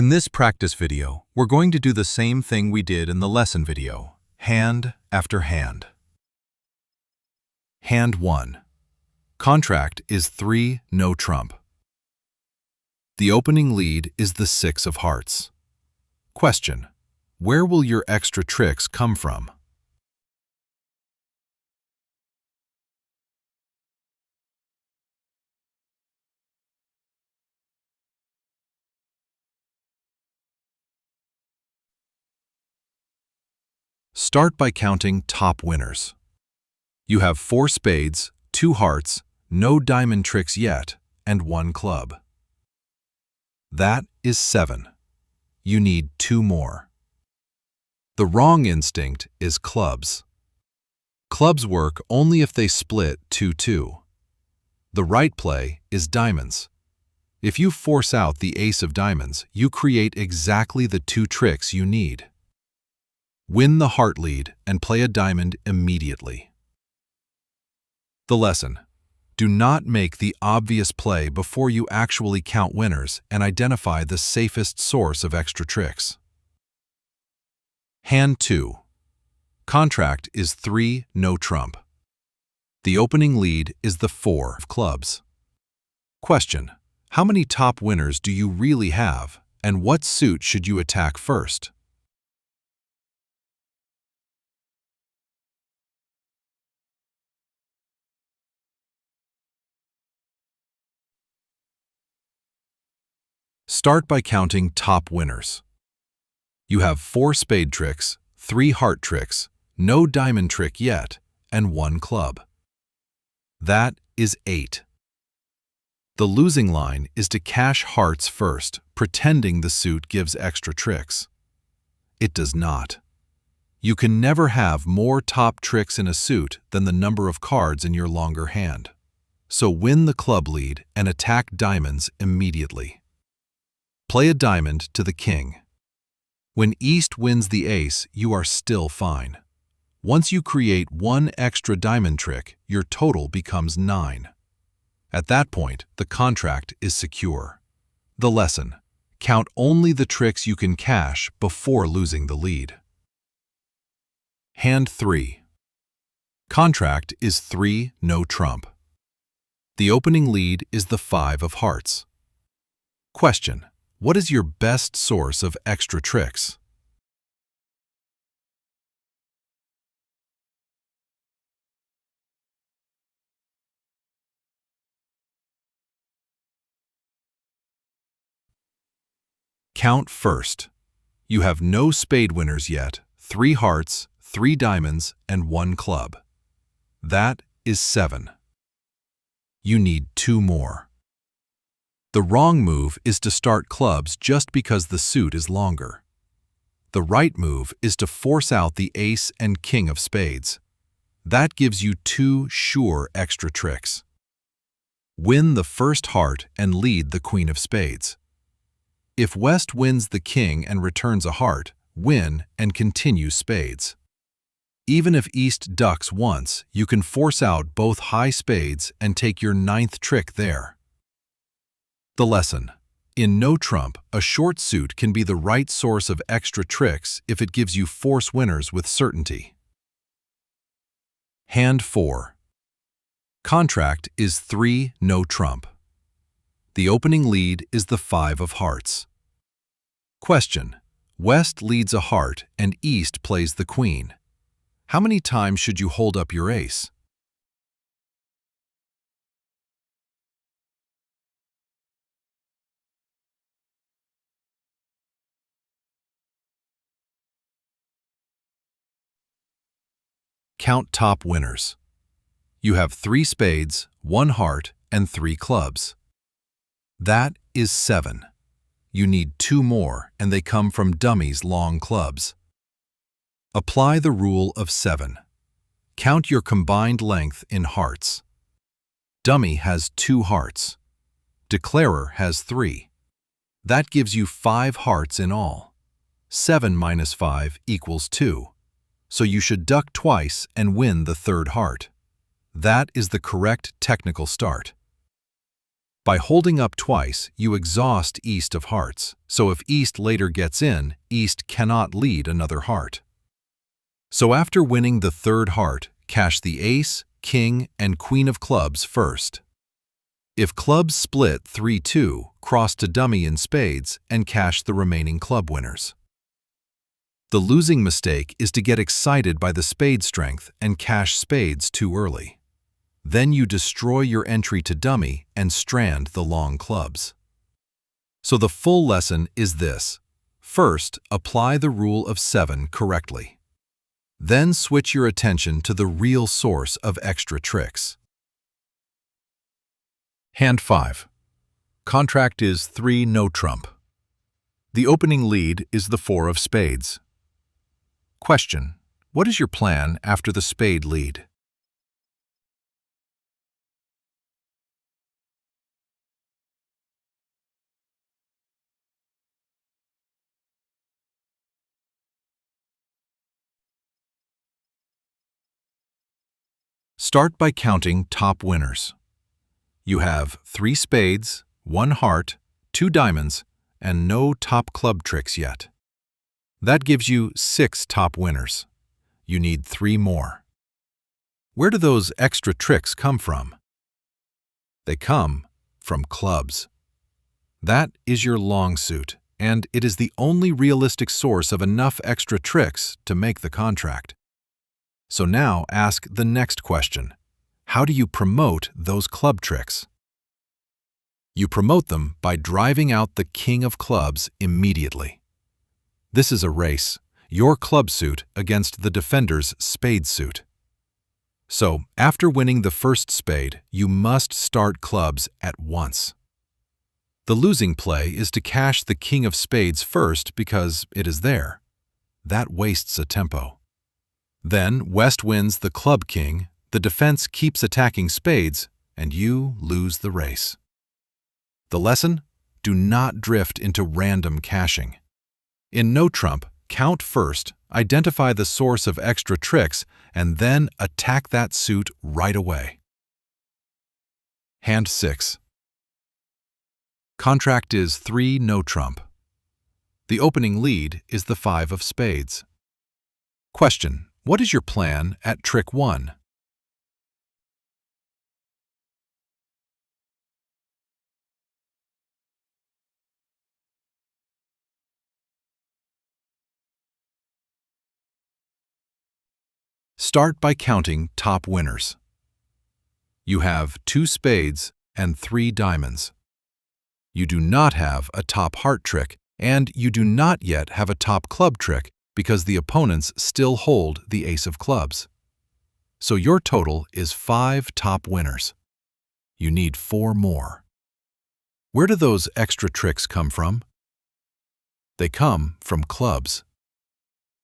In this practice video, we're going to do the same thing we did in the lesson video, hand after hand. Hand 1. Contract is 3 no trump. The opening lead is the 6 of hearts. Question: where will your extra tricks come from? Start by counting top winners. You have 4 spades, 2 hearts, no diamond tricks yet, and 1 club. That is 7. You need 2 more. The wrong instinct is clubs. Clubs work only if they split 2-2. The right play is diamonds. If you force out the ace of diamonds, you create exactly the 2 tricks you need. Win the heart lead and play a diamond immediately. The lesson: do not make the obvious play before you actually count winners and identify the safest source of extra tricks. Hand 2. Contract is 3 no trump. The opening lead is the 4 of clubs. Question: how many top winners do you really have, and what suit should you attack first? Start by counting top winners. You have 4 spade tricks, 3 heart tricks, no diamond trick yet, and 1 club. That is 8. The losing line is to cash hearts first, pretending the suit gives extra tricks. It does not. You can never have more top tricks in a suit than the number of cards in your longer hand. So win the club lead and attack diamonds immediately. Play a diamond to the king. When East wins the ace, you are still fine. Once you create 1 extra diamond trick, your total becomes 9. At that point, the contract is secure. The lesson: count only the tricks you can cash before losing the lead. Hand 3. Contract is 3 no trump. The opening lead is the 5 of hearts. Question: what is your best source of extra tricks? Count first. You have no spade winners yet, 3 hearts, 3 diamonds, and 1 club. That is 7. You need 2 more. The wrong move is to start clubs just because the suit is longer. The right move is to force out the ace and king of spades. That gives you 2 sure extra tricks. Win the first heart and lead the queen of spades. If West wins the king and returns a heart, win and continue spades. Even if East ducks once, you can force out both high spades and take your 9th trick there. The lesson: in no trump, a short suit can be the right source of extra tricks if it gives you force winners with certainty. Hand 4. Contract is 3 no trump. The opening lead is the 5 of hearts. Question: West leads a heart and East plays the queen. How many times should you hold up your ace? Count top winners. You have 3 spades, 1 heart, and 3 clubs. That is 7. You need 2 more, and they come from dummies' long clubs. Apply the rule of 7. Count your combined length in hearts. Dummy has 2 hearts. Declarer has 3. That gives you 5 hearts in all. 7 minus 5 equals 2. So you should duck twice and win the 3rd heart. That is the correct technical start. By holding up twice, you exhaust East of Hearts, so if East later gets in, East cannot lead another heart. So after winning the third heart, cash the Ace, King, and Queen of Clubs first. If clubs split 3-2, cross to dummy in spades and cash the remaining club winners. The losing mistake is to get excited by the spade strength and cash spades too early. Then you destroy your entry to dummy and strand the long clubs. So the full lesson is this. First, apply the rule of 7 correctly. Then switch your attention to the real source of extra tricks. Hand 5. Contract is 3 no trump. The opening lead is the 4 of spades. Question: what is your plan after the spade lead? Start by counting top winners. You have 3 spades, 1 heart, 2 diamonds, and no top club tricks yet. That gives you 6 top winners. You need 3 more. Where do those extra tricks come from? They come from clubs. That is your long suit, and it is the only realistic source of enough extra tricks to make the contract. So now ask the next question. How do you promote those club tricks? You promote them by driving out the King of Clubs immediately. This is a race, your club suit against the defender's spade suit. So, after winning the first spade, you must start clubs at once. The losing play is to cash the King of Spades first because it is there. That wastes a tempo. Then West wins the Club King, the defense keeps attacking spades, and you lose the race. The lesson? Do not drift into random cashing. In No Trump, count first, identify the source of extra tricks, and then attack that suit right away. Hand 6. Contract is 3 no trump. The opening lead is the 5 of spades. Question: what is your plan at trick 1? Start by counting top winners. You have 2 spades and 3 diamonds. You do not have a top heart trick, and you do not yet have a top club trick because the opponents still hold the ace of clubs. So your total is 5 top winners. You need 4 more. Where do those extra tricks come from? They come from clubs.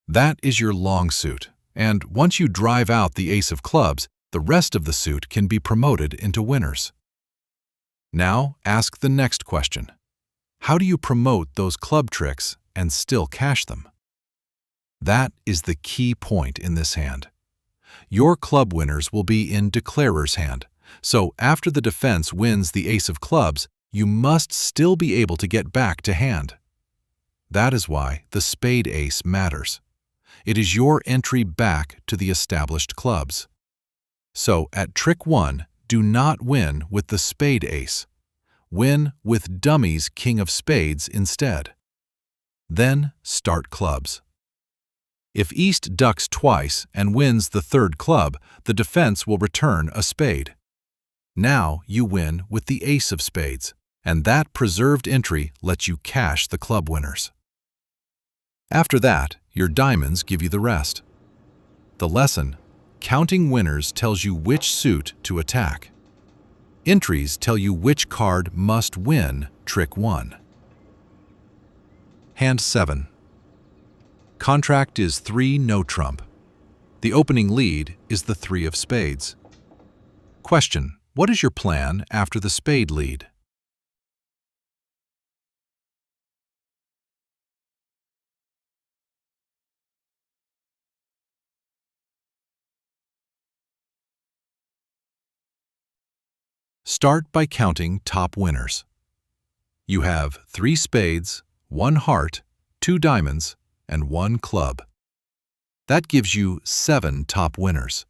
That is your long suit, and once you drive out the ace of clubs, the rest of the suit can be promoted into winners. Now ask the next question. How do you promote those club tricks and still cash them? That is the key point in this hand. Your club winners will be in declarer's hand, so after the defense wins the ace of clubs, you must still be able to get back to hand. That is why the spade ace matters. It is your entry back to the established clubs. So at trick 1, do not win with the spade ace. Win with dummy's king of spades instead. Then start clubs. If East ducks twice and wins the third club, the defense will return a spade. Now you win with the ace of spades, and that preserved entry lets you cash the club winners. After that, your diamonds give you the rest. The lesson: counting winners tells you which suit to attack. Entries tell you which card must win trick 1. Hand 7. Contract is 3 no trump. The opening lead is the 3 of spades. Question: what is your plan after the spade lead? Start by counting top winners. You have 3 spades, 1 heart, 2 diamonds, and 1 club. That gives you 7 top winners.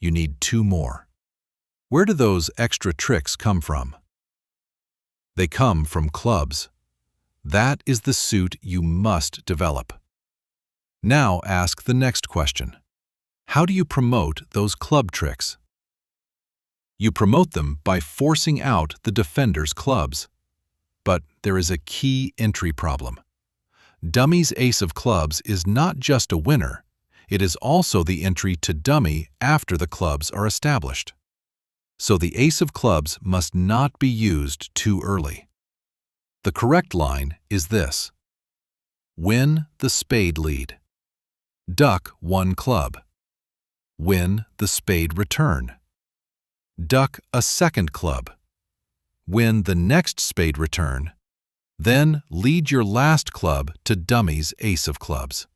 You need 2 more. Where do those extra tricks come from? They come from clubs. That is the suit you must develop. Now ask the next question. How do you promote those club tricks? You promote them by forcing out the defender's clubs. But there is a key entry problem. Dummy's ace of clubs is not just a winner, it is also the entry to dummy after the clubs are established. So the ace of clubs must not be used too early. The correct line is this: win the spade lead. Duck 1 club. Win the spade return. Duck a 2nd club. Win the next spade return. Then lead your last club to dummy's ace of clubs.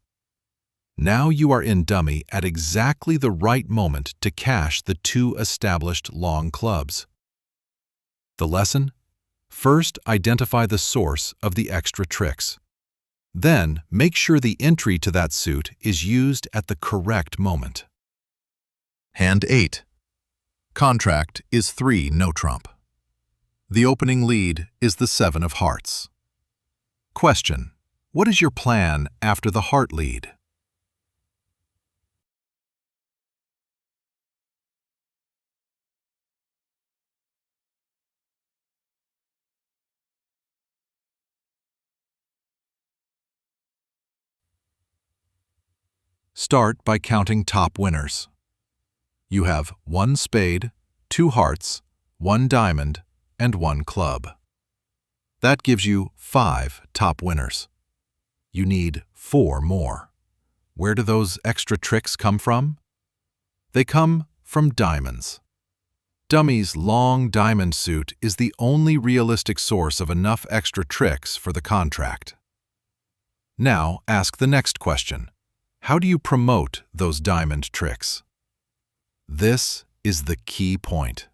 Now you are in dummy at exactly the right moment to cash the 2 established long clubs. The lesson? First, identify the source of the extra tricks. Then, make sure the entry to that suit is used at the correct moment. Hand 8. Contract is 3 no-trump. The opening lead is the 7 of hearts. Question: what is your plan after the heart lead? Start by counting top winners. You have 1 spade, 2 hearts, 1 diamond, and 1 club. That gives you 5 top winners. You need 4 more. Where do those extra tricks come from? They come from diamonds. Dummy's long diamond suit is the only realistic source of enough extra tricks for the contract. Now ask the next question. How do you promote those diamond tricks? This is the key point.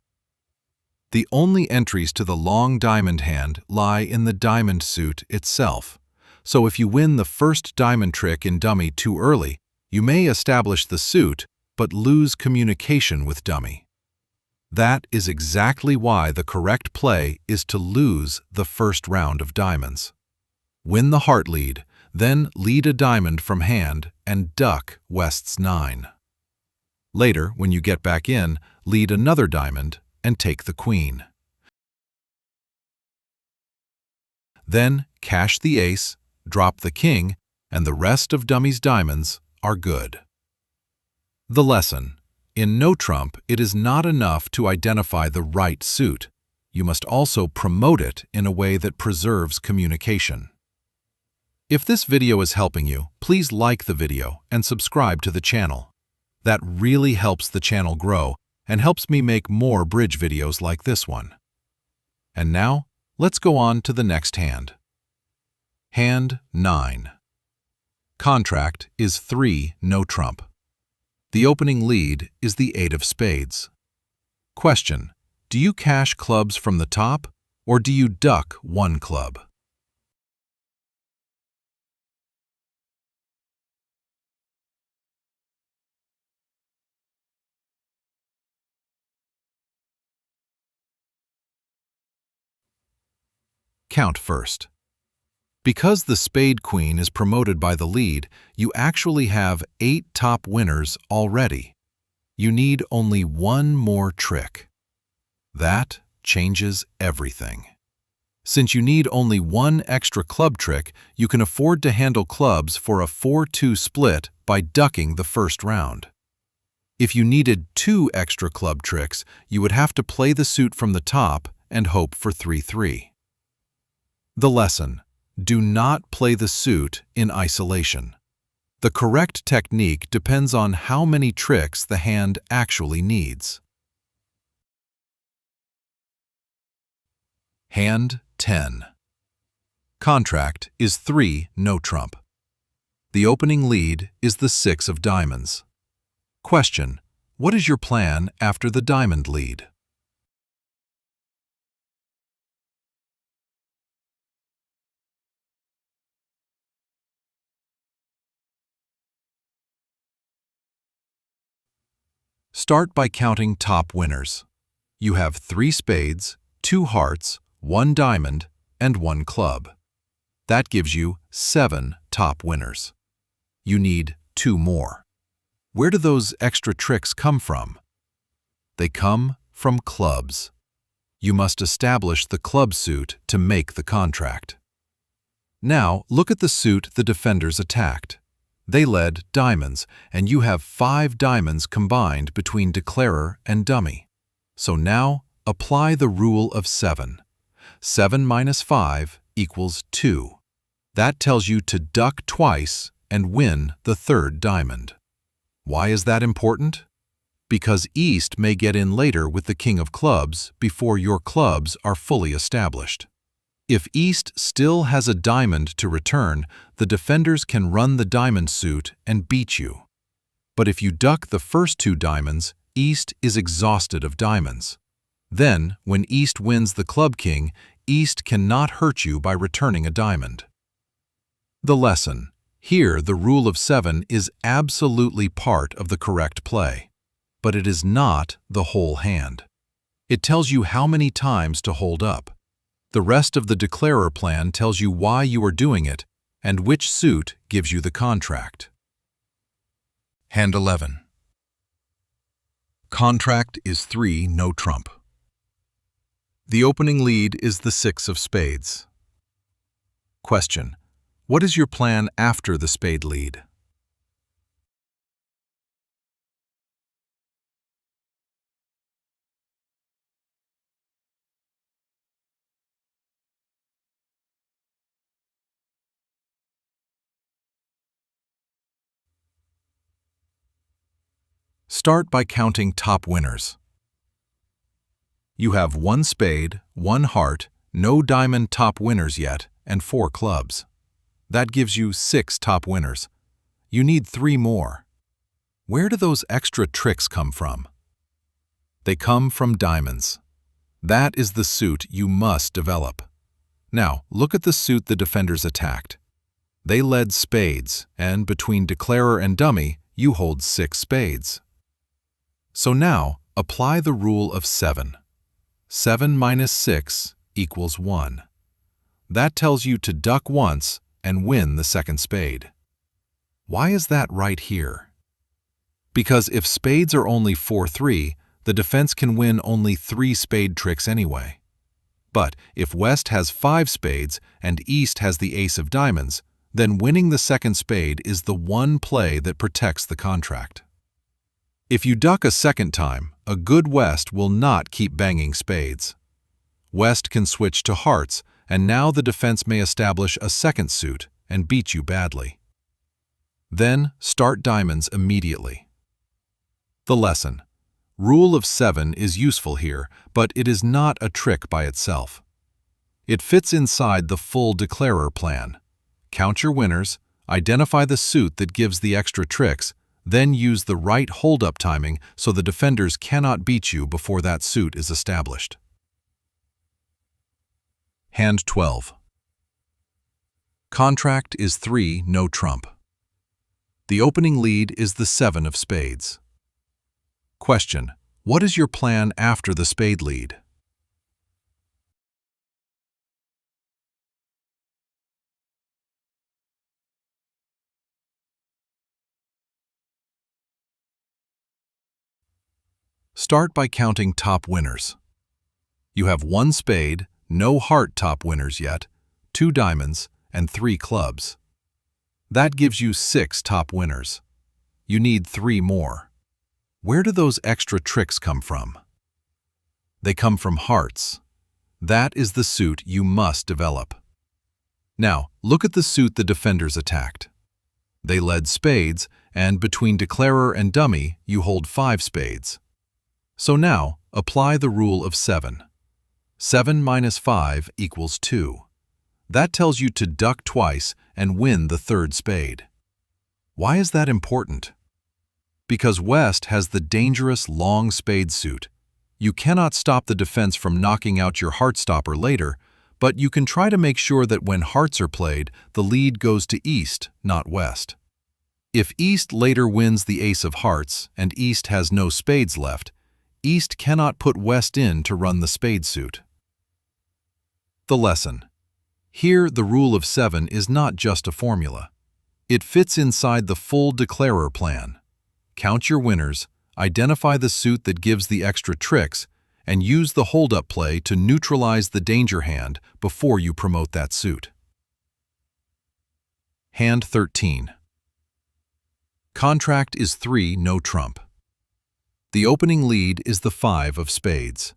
The only entries to the long diamond hand lie in the diamond suit itself. So if you win the first diamond trick in dummy too early, you may establish the suit but lose communication with dummy. That is exactly why the correct play is to lose the first round of diamonds. Win the heart lead, then lead a diamond from hand and duck West's 9. Later, when you get back in, lead another diamond and take the queen. Then cash the ace, drop the king, and the rest of dummy's diamonds are good. The lesson: in no-trump, it is not enough to identify the right suit. You must also promote it in a way that preserves communication. If this video is helping you, please like the video and subscribe to the channel. That really helps the channel grow and helps me make more bridge videos like this one. And now, let's go on to the next hand. Hand 9. Contract is 3 no-trump. The opening lead is the 8 of spades. Question: do you cash clubs from the top, or do you duck 1 club? Count first. Because the spade queen is promoted by the lead, you actually have 8 top winners already. You need only 1 more trick. That changes everything. Since you need only 1 extra club trick, you can afford to handle clubs for a 4-2 split by ducking the first round. If you needed 2 extra club tricks, you would have to play the suit from the top and hope for 3-3. The lesson: do not play the suit in isolation. The correct technique depends on how many tricks the hand actually needs. Hand 10. Contract is 3 no-trump. The opening lead is the 6 of diamonds. Question: what is your plan after the diamond lead? Start by counting top winners. You have 3 spades, 2 hearts, 1 diamond, and 1 club. That gives you 7 top winners. You need 2 more. Where do those extra tricks come from? They come from clubs. You must establish the club suit to make the contract. Now, look at the suit the defenders attacked. They led diamonds, and you have 5 diamonds combined between declarer and dummy. So now, apply the rule of 7. 7 minus 5 equals 2. That tells you to duck twice and win the 3rd diamond. Why is that important? Because East may get in later with the King of Clubs before your clubs are fully established. If East still has a diamond to return, the defenders can run the diamond suit and beat you. But if you duck the first 2 diamonds, East is exhausted of diamonds. Then, when East wins the Club King, East cannot hurt you by returning a diamond. The lesson. Here, the rule of 7 is absolutely part of the correct play, but it is not the whole hand. It tells you how many times to hold up. The rest of the declarer plan tells you why you are doing it and which suit gives you the contract. Hand 11. Contract is 3, no trump. The opening lead is the 6 of spades. Question. What is your plan after the spade lead? Start by counting top winners. You have 1 spade, 1 heart, no diamond top winners yet, and 4 clubs. That gives you 6 top winners. You need 3 more. Where do those extra tricks come from? They come from diamonds. That is the suit you must develop. Now, look at the suit the defenders attacked. They led spades, and between declarer and dummy, you hold 6 spades. So now, apply the rule of 7. 7 minus 6 equals 1. That tells you to duck once and win the 2nd spade. Why is that right here? Because if spades are only 4-3, the defense can win only 3 spade tricks anyway. But if West has 5 spades and East has the ace of diamonds, then winning the 2nd spade is the one play that protects the contract. If you duck a 2nd time, a good West will not keep banging spades. West can switch to hearts, and now the defense may establish a 2nd suit and beat you badly. Then start diamonds immediately. The lesson. Rule of 7 is useful here, but it is not a trick by itself. It fits inside the full declarer plan. Count your winners, identify the suit that gives the extra tricks, then use the right hold-up timing so the defenders cannot beat you before that suit is established. Hand 12. Contract is 3, no trump. The opening lead is the 7 of spades. Question. What is your plan after the spade lead? Start by counting top winners. You have 1 spade, no heart top winners yet, 2 diamonds, and 3 clubs. That gives you 6 top winners. You need 3 more. Where do those extra tricks come from? They come from hearts. That is the suit you must develop. Now, look at the suit the defenders attacked. They led spades, and between declarer and dummy, you hold 5 spades. So now, apply the rule of 7. 7 minus 5 equals 2. That tells you to duck twice and win the 3rd spade. Why is that important? Because West has the dangerous long spade suit. You cannot stop the defense from knocking out your heart stopper later, but you can try to make sure that when hearts are played, the lead goes to East, not West. If East later wins the ace of hearts and East has no spades left, East cannot put West in to run the spade suit. The lesson. Here, the rule of 7 is not just a formula. It fits inside the full declarer plan. Count your winners, identify the suit that gives the extra tricks, and use the hold-up play to neutralize the danger hand before you promote that suit. Hand 13. Contract is 3 no trump. The opening lead is the 5 of spades.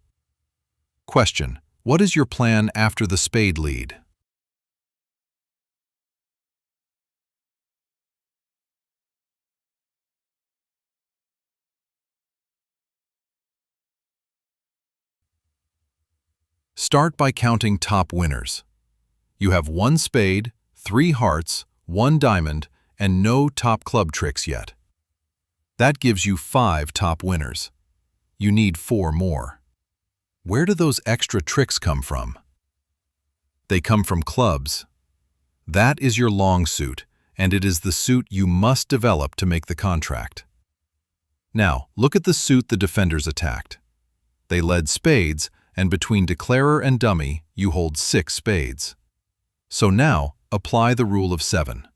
Question: what is your plan after the spade lead? Start by counting top winners. You have 1 spade, 3 hearts, 1 diamond, and no top club tricks yet. That gives you 5 top winners. You need 4 more. Where do those extra tricks come from? They come from clubs. That is your long suit, and it is the suit you must develop to make the contract. Now, look at the suit the defenders attacked. They led spades, and between declarer and dummy, you hold 6 spades. So now, apply the rule of 7.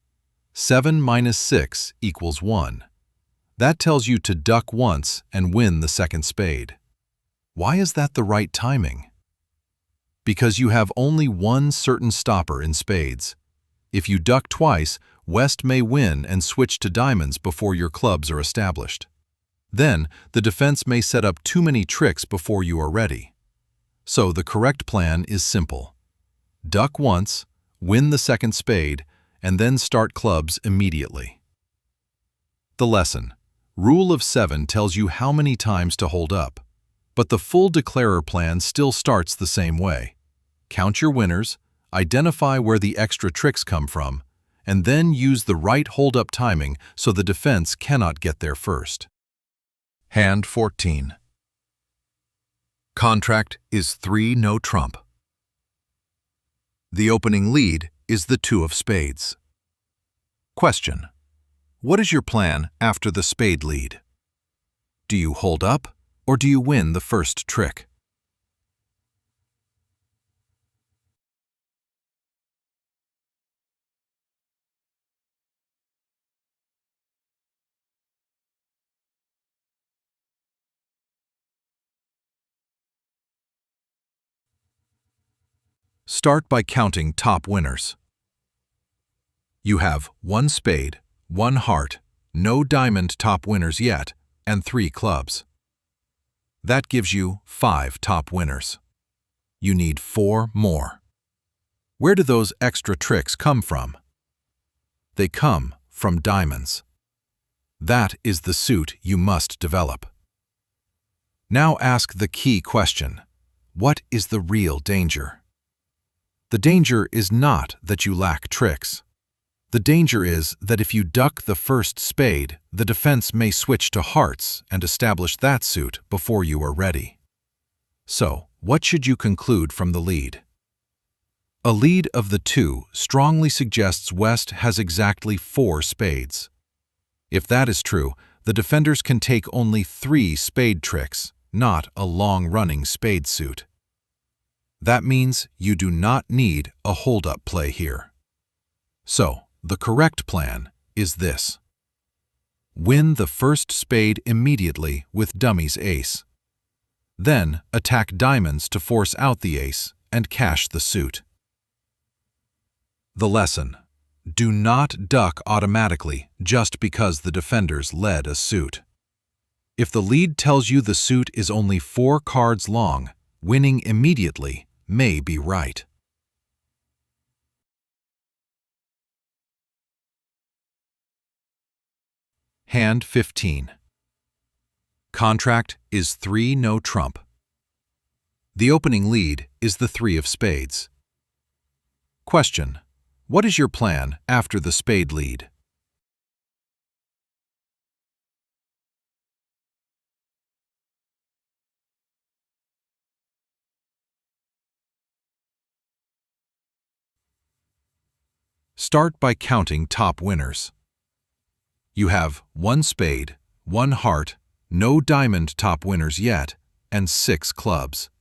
7 minus 6 equals 1. That tells you to duck once and win the second spade. Why is that the right timing? Because you have only one certain stopper in spades. If you duck twice, West may win and switch to diamonds before your clubs are established. Then, the defense may set up too many tricks before you are ready. So the correct plan is simple. Duck once, win the second spade, and then start clubs immediately. The lesson. Rule of 7 tells you how many times to hold up, but the full declarer plan still starts the same way. Count your winners, identify where the extra tricks come from, and then use the right hold-up timing so the defense cannot get there first. Hand 14. Contract is 3 no trump. The opening lead is the 2 of spades. Question: what is your plan after the spade lead? Do you hold up, or do you win the first trick? Start by counting top winners. You have 1 spade, 1 heart, no diamond top winners yet, and 3 clubs. That gives you 5 top winners. You need 4 more. Where do those extra tricks come from? They come from diamonds. That is the suit you must develop. Now ask the key question: what is the real danger? The danger is not that you lack tricks. The danger is that if you duck the first spade, the defense may switch to hearts and establish that suit before you are ready. So, what should you conclude from the lead? A lead of the 2 strongly suggests West has exactly 4 spades. If that is true, the defenders can take only 3 spade tricks, not a long-running spade suit. That means you do not need a hold-up play here. So, the correct plan is this. Win the first spade immediately with dummy's ace. Then attack diamonds to force out the ace and cash the suit. The lesson. Do not duck automatically just because the defenders led a suit. If the lead tells you the suit is only 4 cards long, winning immediately may be right. Hand 15. Contract is 3 no trump. The opening lead is the 3 of spades. Question: what is your plan after the spade lead? Start by counting top winners. You have 1 spade, 1 heart, no diamond top winners yet, and 6 clubs.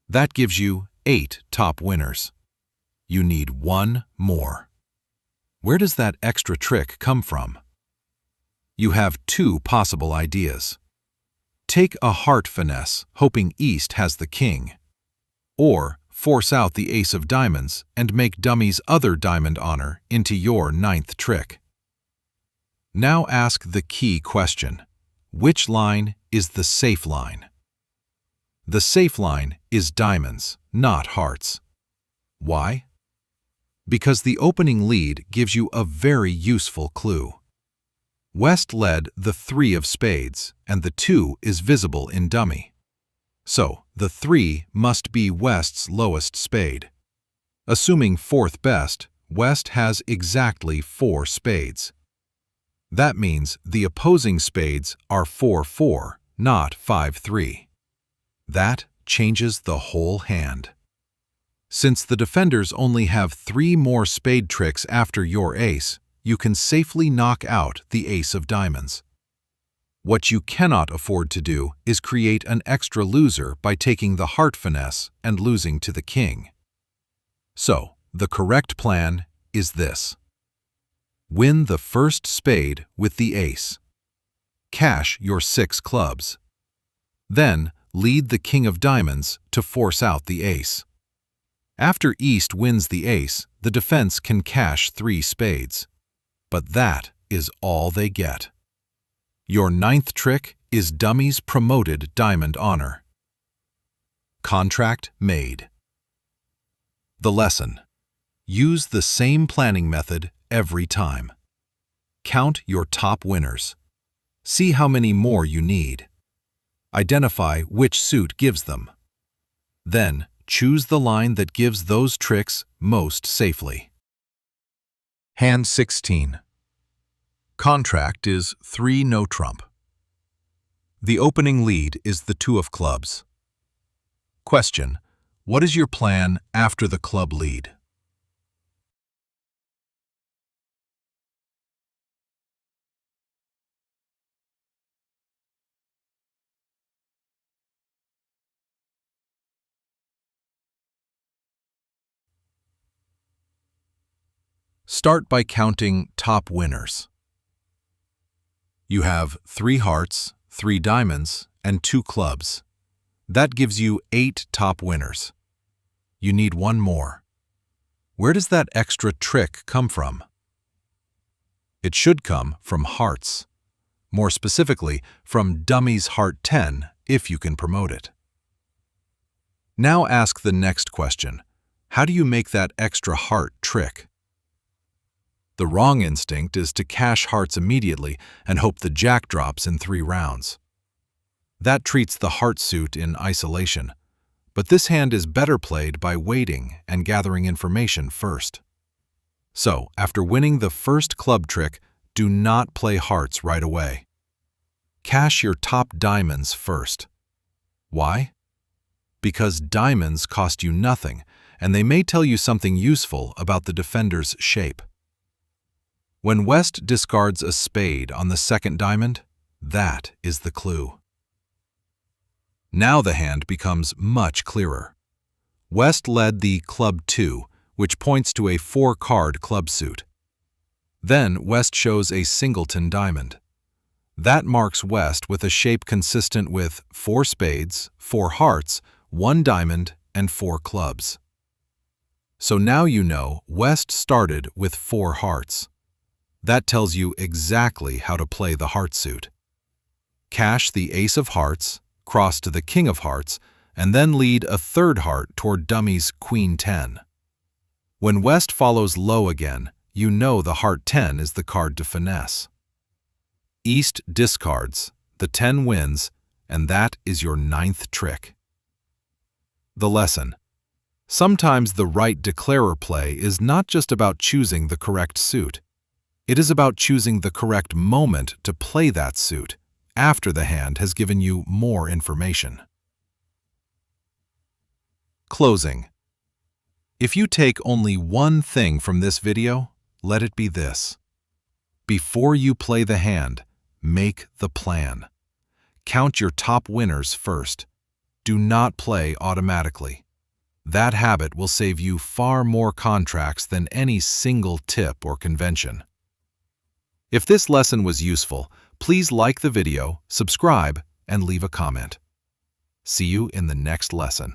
That gives you 8 top winners. You need 1 more. Where does that extra trick come from? You have 2 possible ideas. Take a heart finesse, hoping East has the king. Or force out the ace of diamonds and make dummy's other diamond honor into your 9th trick. Now ask the key question. Which line is the safe line? The safe line is diamonds, not hearts. Why? Because the opening lead gives you a very useful clue. West led the 3 of spades, and the 2 is visible in dummy. So, the 3 must be West's lowest spade. Assuming 4th best, West has exactly 4 spades. That means the opposing spades are 4-4, not 5-3. That changes the whole hand. Since the defenders only have 3 more spade tricks after your ace, you can safely knock out the ace of diamonds. What you cannot afford to do is create an extra loser by taking the heart finesse and losing to the king. So, the correct plan is this. Win the first spade with the ace. Cash your 6 clubs. Then, lead the king of diamonds to force out the ace. After East wins the ace, the defense can cash 3 spades. But that is all they get. Your 9th trick is dummy's promoted diamond honor. Contract made. The lesson. Use the same planning method every time. Count your top winners. See how many more you need. Identify which suit gives them. Then, choose the line that gives those tricks most safely. Hand 16. Contract is 3 no trump. The opening lead is the 2 of clubs. Question: what is your plan after the club lead? Start by counting top winners. You have 3 hearts, 3 diamonds, and 2 clubs. That gives you 8 top winners. You need 1 more. Where does that extra trick come from? It should come from hearts. More specifically, from dummy's heart 10, if you can promote it. Now ask the next question. How do you make that extra heart trick? The wrong instinct is to cash hearts immediately and hope the jack drops in 3 rounds. That treats the heart suit in isolation, but this hand is better played by waiting and gathering information first. So, after winning the first club trick, do not play hearts right away. Cash your top diamonds first. Why? Because diamonds cost you nothing, and they may tell you something useful about the defender's shape. When West discards a spade on the 2nd diamond, that is the clue. Now the hand becomes much clearer. West led the club 2, which points to a 4-card club suit. Then West shows a singleton diamond. That marks West with a shape consistent with 4 spades, 4 hearts, 1 diamond, and 4 clubs. So now you know West started with 4 hearts. That tells you exactly how to play the heart suit. Cash the ace of hearts, cross to the king of hearts, and then lead a 3rd heart toward dummy's queen 10. When West follows low again, you know the heart 10 is the card to finesse. East discards, the 10 wins, and that is your 9th trick. The lesson. Sometimes the right declarer play is not just about choosing the correct suit. It is about choosing the correct moment to play that suit, after the hand has given you more information. Closing. If you take only one thing from this video, let it be this. Before you play the hand, make the plan. Count your top winners first. Do not play automatically. That habit will save you far more contracts than any single tip or convention. If this lesson was useful, please like the video, subscribe, and leave a comment. See you in the next lesson.